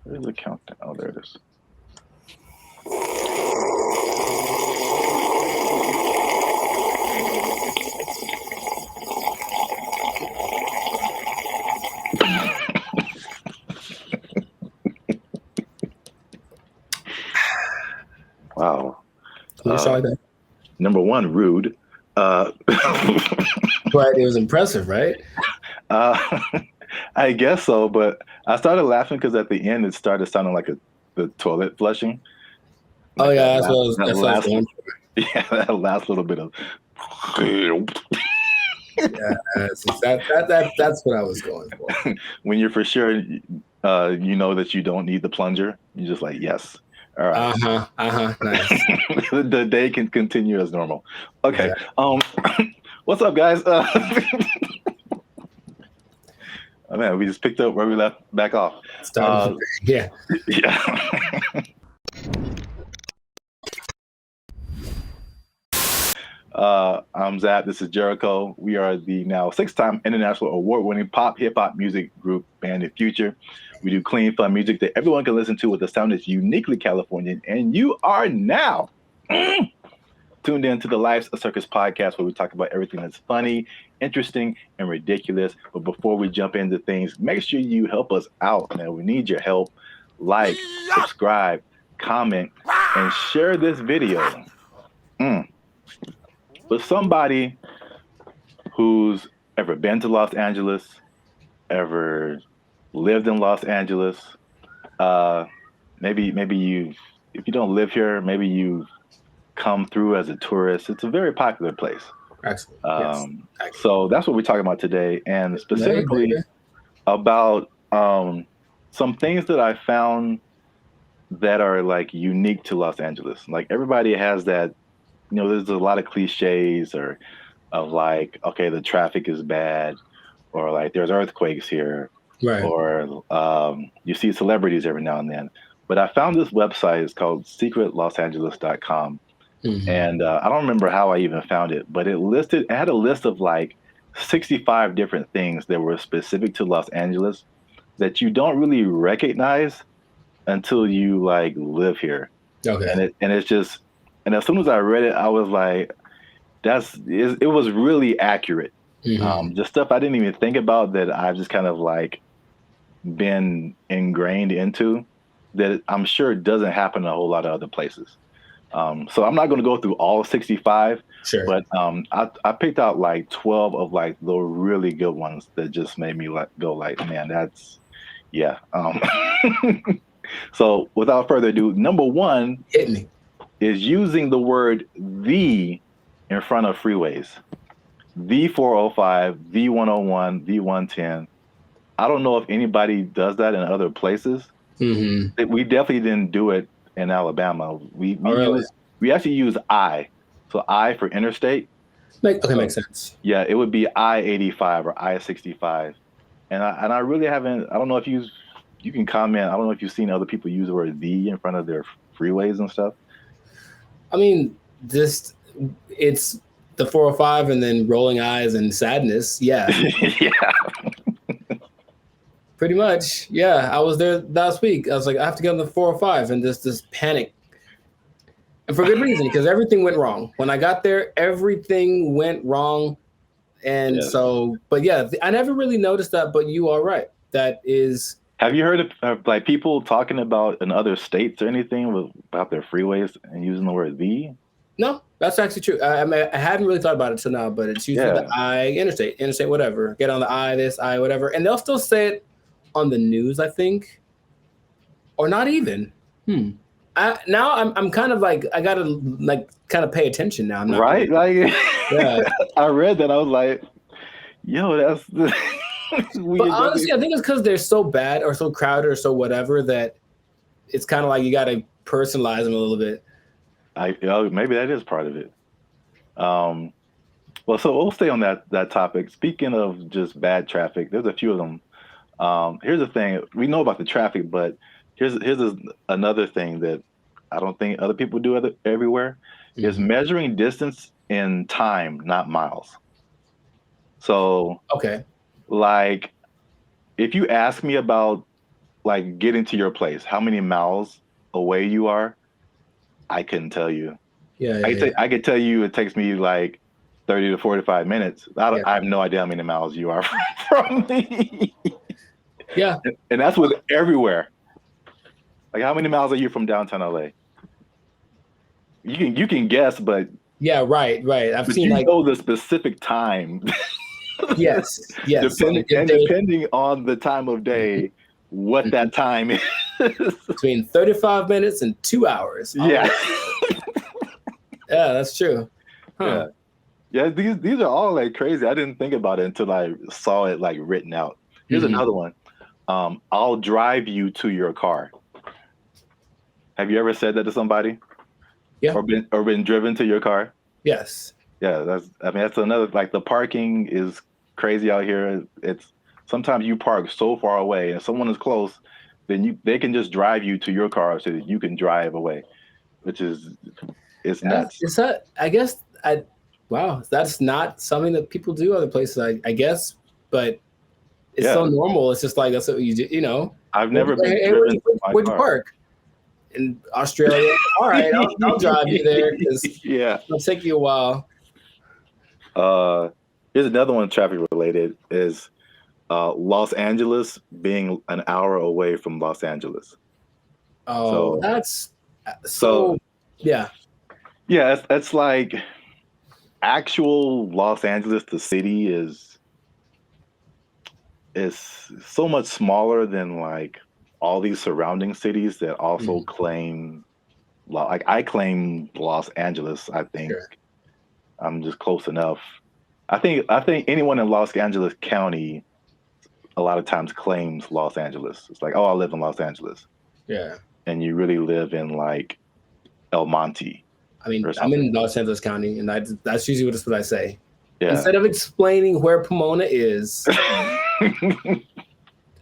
Where's the countdown? Oh, there it is. Wow. Number one, rude. But it was impressive, right? I guess so, but I started laughing because at the end it started sounding like the toilet flushing. Like that's what I was going for. Yeah, that last little bit of. Yeah, that's what I was going for. When you're for sure, you know that you don't need the plunger. You're just like, yes. All right. Nice. The day can continue as normal. Okay. Exactly. What's up, guys? Oh man, we just picked up where we left back off. Yeah. I'm Zap. This is Jericho. We are the now 6-time international award-winning pop hip hop music group BrandBee Future. We do clean, fun music that everyone can listen to with a sound that's uniquely Californian. And you are now tuned in to the Life's a Circus podcast, where we talk about everything that's funny, interesting, and ridiculous. But before we jump into things, make sure you help us out, man. We need your help. Like, subscribe, comment, and share this video with somebody who's ever been to Los Angeles, ever lived in Los Angeles. Maybe you, if you don't live here, maybe you come through as a tourist. It's a very popular place. Excellent. Yes. So that's what we're talking about today, and specifically about some things that I found that are like unique to Los Angeles. Like everybody has that, you know, there's a lot of cliches of like, okay, the traffic is bad, or like there's earthquakes here, right? Or you see celebrities every now and then. But I found this website. It's called secretlosangeles.com. Mm-hmm. And I don't remember how I even found it, but it had a list of like 65 different things that were specific to Los Angeles that you don't really recognize until you like live here. Okay. And it's just, and as soon as I read it, I was like, it was really accurate. Mm-hmm. Just stuff I didn't even think about that I've just kind of like been ingrained into, that I'm sure it doesn't happen in a whole lot of other places. So I'm not going to go through all 65, sure. But I picked out like 12 of like the really good ones that just made me go like, man, that's, yeah. So without further ado, number one is using the word "the" in front of freeways. The 405, the 101, the 110. I don't know if anybody does that in other places. Mm-hmm. We definitely didn't do it in Alabama. We actually use I. So I for interstate. Makes sense. Yeah, it would be I-85 or I-65. And I really haven't, I don't know if you can comment, I don't know if you've seen other people use the word "the" in front of their freeways and stuff. I mean, it's the 405 and then rolling eyes and sadness. Yeah. Yeah. Pretty much. Yeah. I was there last week. I was like, I have to get on the 405, and this panic. And for good reason, because everything went wrong. When I got there, everything went wrong. And so, but yeah, I never really noticed that, but you are right. That is. Have you heard of like people talking about in other states or anything about their freeways and using the word "the"? No, that's actually true. I mean, I hadn't really thought about it till now, but it's usually the I, interstate, whatever. Get on the I, this, I, whatever. And they'll still say it on the news, I think. Or not even. Now I'm kind of like, I gotta like kind of pay attention now. Right? Really, like, yeah. I read that. I was like, yo, that's weird. But honestly, I think it's because they're so bad or so crowded or so whatever that it's kind of like you gotta personalize them a little bit. Maybe that is part of it. Well, so we'll stay on that topic. Speaking of just bad traffic, there's a few of them. Here's the thing: we know about the traffic, but here's another thing that I don't think other people do everywhere is measuring distance in time, not miles. So, okay, like if you ask me about like getting to your place, how many miles away you are, I couldn't tell you. Yeah, I could tell you it takes me like 30 to 45 minutes. yeah. I have no idea how many miles you are from me. Yeah. And that's with everywhere. Like, how many miles are you from downtown LA? You can guess, but Yeah, right. I've seen you like know the specific time. yes. So if they Depending on the time of day, what that time is. between 35 minutes and 2 hours. Yeah. Yeah, that's true. Huh. Yeah. These are all like crazy. I didn't think about it until I saw it like written out. Here's another one. I'll drive you to your car. Have you ever said that to somebody? Yeah. Or been driven to your car? Yes. Yeah, that's another, like, the parking is crazy out here. It's sometimes you park so far away and if someone is close, then they can just drive you to your car so that you can drive away, which is it's nuts. Is that I guess wow, that's not something that people do other places, I guess, but it's so normal. It's just like that's what you do, you know. I've never been Hey, driven to my where'd you car. park? In Australia. All right, I'll drive you there because it'll take you a while. Here's another one traffic related is Los Angeles being an hour away from Los Angeles. Oh, that's so yeah. Yeah, it's like actual Los Angeles, the city is so much smaller than like all these surrounding cities that also claim, like I claim Los Angeles. I think I'm just close enough. I think anyone in Los Angeles County a lot of times claims Los Angeles. It's like, oh, I live in Los Angeles. Yeah. And you really live in like El Monte. I mean, I'm in Los Angeles County, and that's usually what I say. Yeah. Instead of explaining where Pomona is,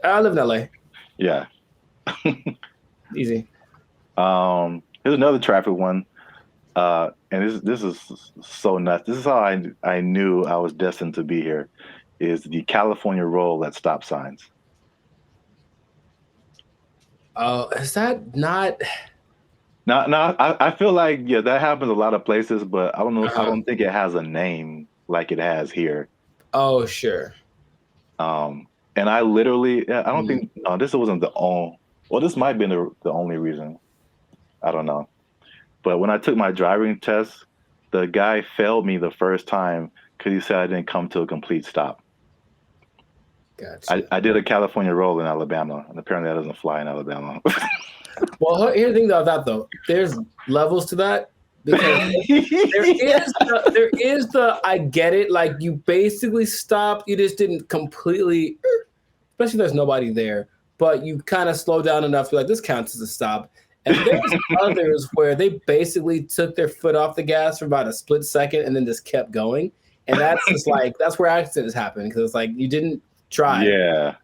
I live in LA. Yeah. Easy. Here's another traffic one. And this is so nuts. This is how I knew I was destined to be here, is the California roll at stop signs. Oh, is that not? No, I feel like, yeah, that happens a lot of places, but I don't know. I don't think it has a name like it has here. Oh, sure. And I literally, I don't think, this wasn't the only, well, this might have been the only reason. I don't know. But when I took my driving test, the guy failed me the first time because he said I didn't come to a complete stop. Gotcha. I did a California roll in Alabama, and apparently that doesn't fly in Alabama. Well, here's the thing about that, though. There's levels to that. Because there is the I get it. Like, you basically stopped. You just didn't completely, especially if there's nobody there. But you kind of slow down enough to be like, this counts as a stop. And there's others where they basically took their foot off the gas for about a split second and then just kept going. And that's just like, that's where accidents happen, because it's like you didn't try.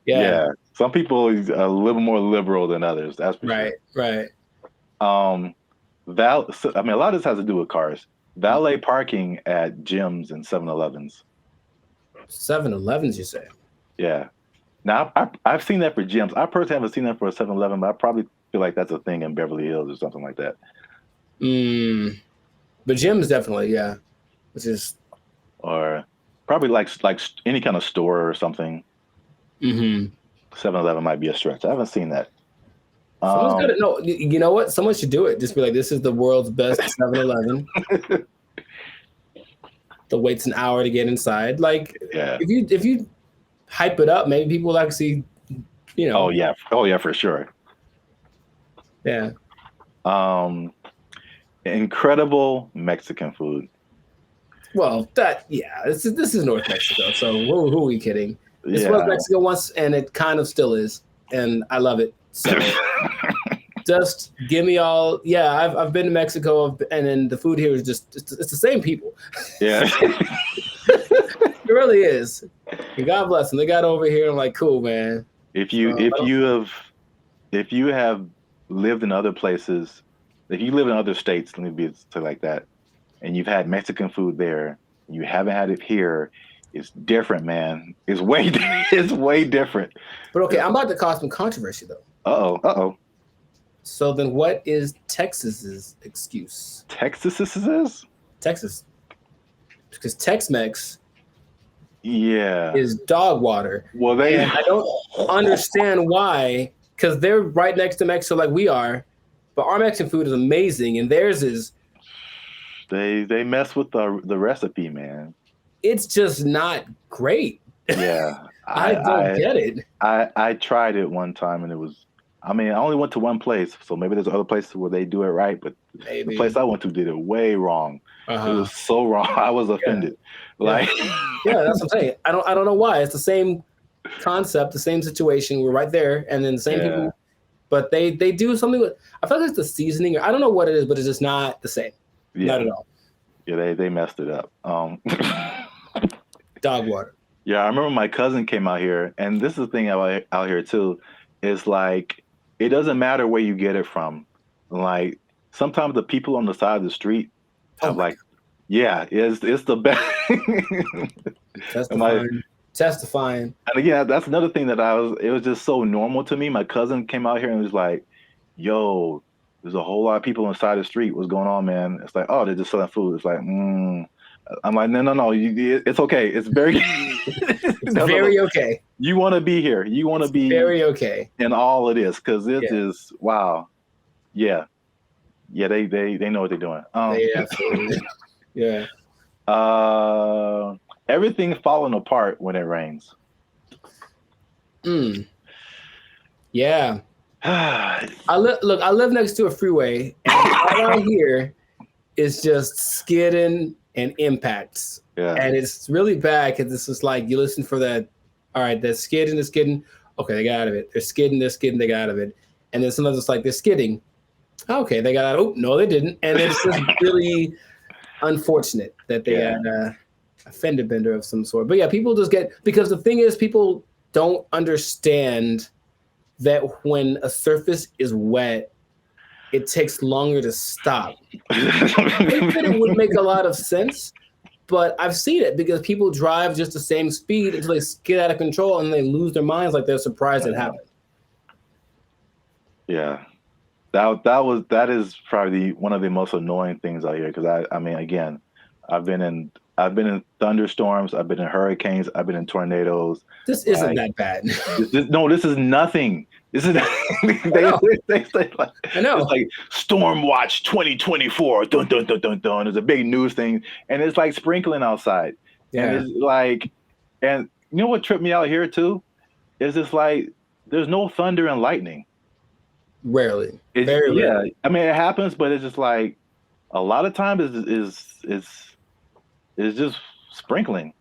Yeah. Some people are a little more liberal than others. That's for sure. Right. I mean, a lot of this has to do with cars. Valet parking at gyms and 7-Elevens. 7-Elevens, you say? Yeah. Now, I've seen that for gyms. I personally haven't seen that for a 7-Eleven, but I probably feel like that's a thing in Beverly Hills or something like that. But gyms definitely, yeah. Which is, or probably like any kind of store or something. 7-Eleven might be a stretch. I haven't seen that. Someone's got to know. You know what? Someone should do it. Just be like, this is the world's best 7-Eleven. The wait's an hour to get inside. Like, if you hype it up, maybe people will actually, you know. Oh yeah, for sure. Yeah. Incredible Mexican food. Well, this is North Mexico, so who are we kidding? This was Mexico once, and it kind of still is, and I love it. So just give me all. Yeah, I've been to Mexico, and then the food here is just it's the same people. Yeah, it really is. And God bless them. They got over here. I'm like, cool, man. If you have lived in other places, if you live in other states, let me be like that, and you've had Mexican food there, you haven't had it here, It's different, man. It's way it's way different. But okay, I'm about to cause some controversy though. Uh-oh. So then what is Texas's excuse? Texas is? Texas. Because Tex-Mex Yeah. is dog water. Well, and I don't understand why, because they're right next to Mexico like we are, but our Mexican food is amazing and theirs is they mess with the recipe, man. It's just not great. Yeah. I don't get it. I tried it one time and it was, I mean, I only went to one place, so maybe there's other places where they do it right, but Maybe. the place I went to did it way wrong. It was so wrong. I was offended. Yeah. Like, yeah, that's what I'm saying. I don't know why. It's the same concept, the same situation. We're right there, and then the same people, but they do something with. I feel like it's the seasoning, or I don't know what it is, but it's just not the same. Yeah. Not at all. Yeah, they messed it up. Dog water. Yeah, I remember my cousin came out here, and this is the thing out here too, is like, it doesn't matter where you get it from. Like, sometimes the people on the side of the street have like, yeah, it's the best. Testifying. And again, that's another thing that it was just so normal to me. My cousin came out here and was like, yo, there's a whole lot of people on the side of the street. What's going on, man? It's like, oh, they're just selling food. It's like, I'm like, no, it's okay. It's very, very okay. You want to be here. You want to be very okay in all of this because this is wow. Yeah, they know what they're doing. Absolutely. Yeah. Everything falling apart when it rains. Yeah. I live next to a freeway, and all I hear is just skidding and impacts. Yeah. And it's really bad because it's just like you listen for that. All right, they're skidding. Okay, they got out of it. They're skidding, they got out of it. And then sometimes it's like they're skidding. Okay, they got out. Oh, no, they didn't. And it's just really unfortunate that they had a fender bender of some sort. But yeah, people just because the thing is, people don't understand that when a surface is wet, it takes longer to stop. I think that it would make a lot of sense, but I've seen it because people drive just the same speed until they get out of control and they lose their minds like they're surprised it happened. Yeah. That is probably one of the most annoying things out here because I mean, again, I've been in thunderstorms, I've been in hurricanes, I've been in tornadoes. This isn't that bad. This is nothing. This is they say like, I know. It's like Storm Watch 2024. Dun dun dun dun dun. It's a big news thing, and it's like sprinkling outside. Yeah. And it's like, and you know what tripped me out here too, is just like there's no thunder and lightning. Rarely. Very rarely. I mean it happens, but it's just like a lot of times is just sprinkling.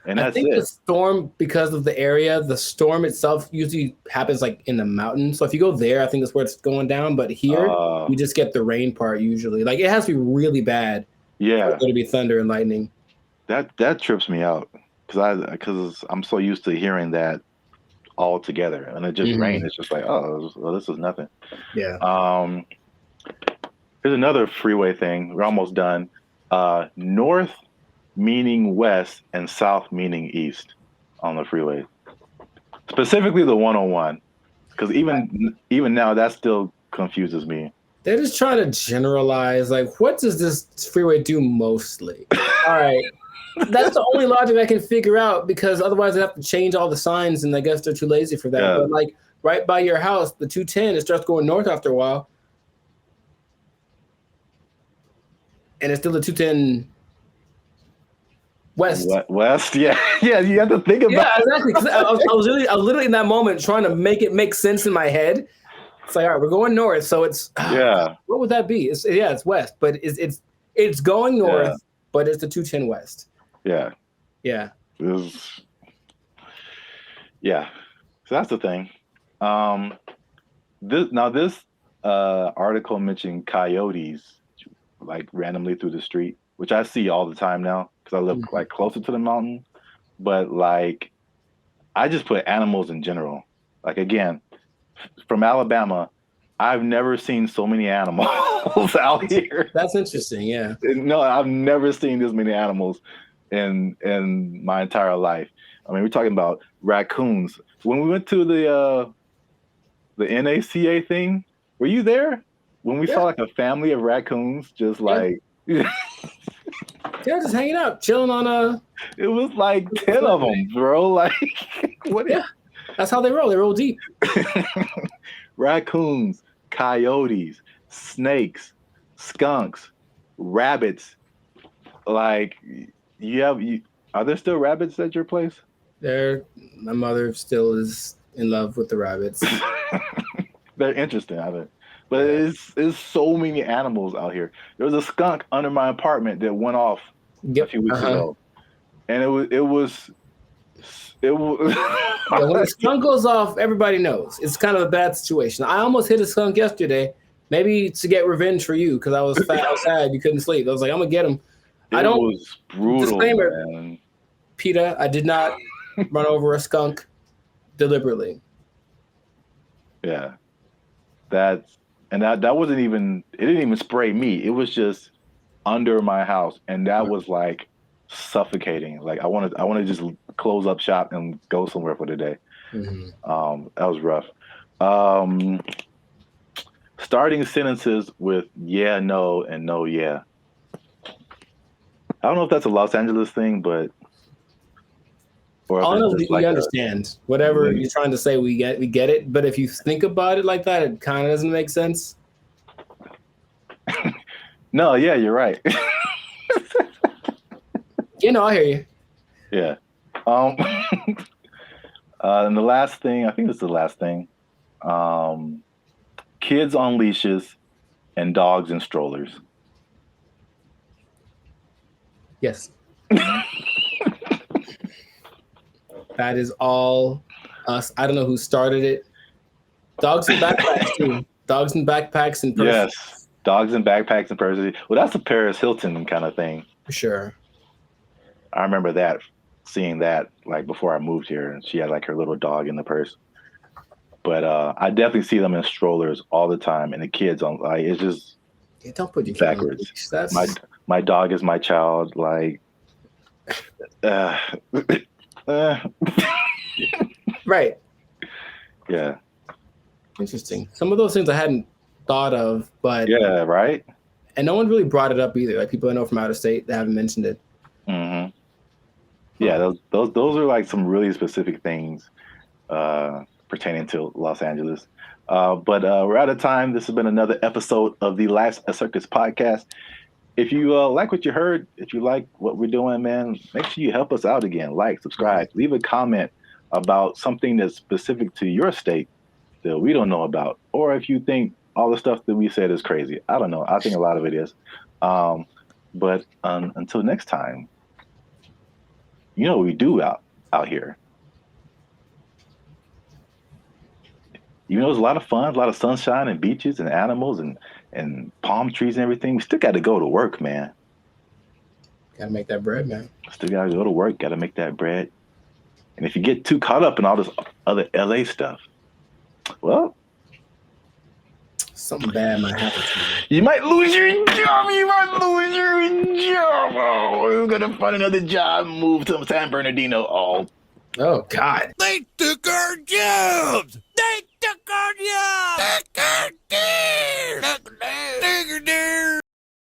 And that's I think it. the storm, because of the area, the storm itself usually happens like in the mountains. So if you go there, I think that's where it's going down. But here, you just get the rain part usually. Like it has to be really bad. Yeah. For there to be thunder and lightning. That trips me out because I'm so used to hearing that all together, and it just rained. It's just like, oh, well, this is nothing. Yeah. Here's another freeway thing. We're almost done. North meaning west and south meaning east on the freeway. Specifically the 101, because even now that still confuses me. They're just trying to generalize. Like, what does this freeway do mostly? All right. That's the only logic I can figure out because otherwise they have to change all the signs and I guess they're too lazy for that. Yeah. But like right by your house, the 210, it starts going north after a while. And it's still the 210 west. West, yeah. Yeah, you have to think about it. Yeah, exactly. I was literally in that moment trying to make it make sense in my head. It's like, all right, we're going north, so it's what would that be? It's west, but it's going north, but it's the 210 west. Yeah. Yeah. Yeah. So that's the thing. This article mentioned coyotes like randomly through the street, which I see all the time now because I live like closer to the mountain. But like, I just put animals in general. Like again, from Alabama, I've never seen so many animals out here. That's interesting. Yeah. No, I've never seen this many animals. in my entire life. I mean, we're talking about raccoons. When we went to the NACA thing, were you there? When we saw like a family of raccoons, just like they're just hanging out, chilling on a. it was like 10 of them, bro. Like, what? Yeah, that's how they roll. They roll deep. Raccoons, coyotes, snakes, skunks, rabbits. Like, are there still rabbits at your place? My mother still is in love with the rabbits. They're interesting, I think. But it's so many animals out here. There was a skunk under my apartment that went off a few weeks ago, and it was. When the skunk goes off, everybody knows it's kind of a bad situation. I almost hit a skunk yesterday, maybe to get revenge for you because I was fat outside. You couldn't sleep. I was like, I'm gonna get him. It was brutal. Disclaimer, man. PETA, I did not run over a skunk deliberately. Yeah, that wasn't even. It didn't even spray me. It was just under my house, and that was like suffocating. Like I want to just close up shop and go somewhere for the day. Mm-hmm. That was rough. Starting sentences with yeah, no, and no, yeah. I don't know if that's a Los Angeles thing, but we understand whatever you're trying to say. We get it. But if you think about it like that, it kind of doesn't make sense. No, yeah, you're right. I hear you. Yeah. And the last thing, I think this is the last thing. Kids on leashes and dogs in strollers. Yes. That is all us. I don't know who started it. Dogs in backpacks too. Dogs in backpacks and purses. Yes. Dogs in backpacks and purses. Well, that's a Paris Hilton kind of thing. For sure. I remember seeing that like before I moved here, and she had like her little dog in the purse. But I definitely see them in strollers all the time, and the kids on like it's just don't put your backwards. My dog is my child. Like, right. Yeah. Interesting. Some of those things I hadn't thought of, but yeah, right. And no one really brought it up either. Like people I know from out of state that haven't mentioned it. Mm-hmm. Yeah, those are like some really specific things pertaining to Los Angeles. But we're out of time. This has been another episode of the Life's a Circus podcast. If you like what you heard, if you like what we're doing, man, make sure you help us out again. Like, subscribe, leave a comment about something that's specific to your state that we don't know about. Or if you think all the stuff that we said is crazy. I don't know. I think a lot of it is. But until next time, you know what we do out here. You know, there's a lot of fun, a lot of sunshine and beaches and animals and palm trees and everything. We still got to go to work, man. Got to make that bread, man. Still got to go to work. Got to make that bread. And if you get too caught up in all this other LA stuff, well, something bad might happen to you. You might lose your job. Oh, we're going to find another job and move to San Bernardino. Oh, God. They took our jobs. They took our jobs. Take our deer. Take our deer.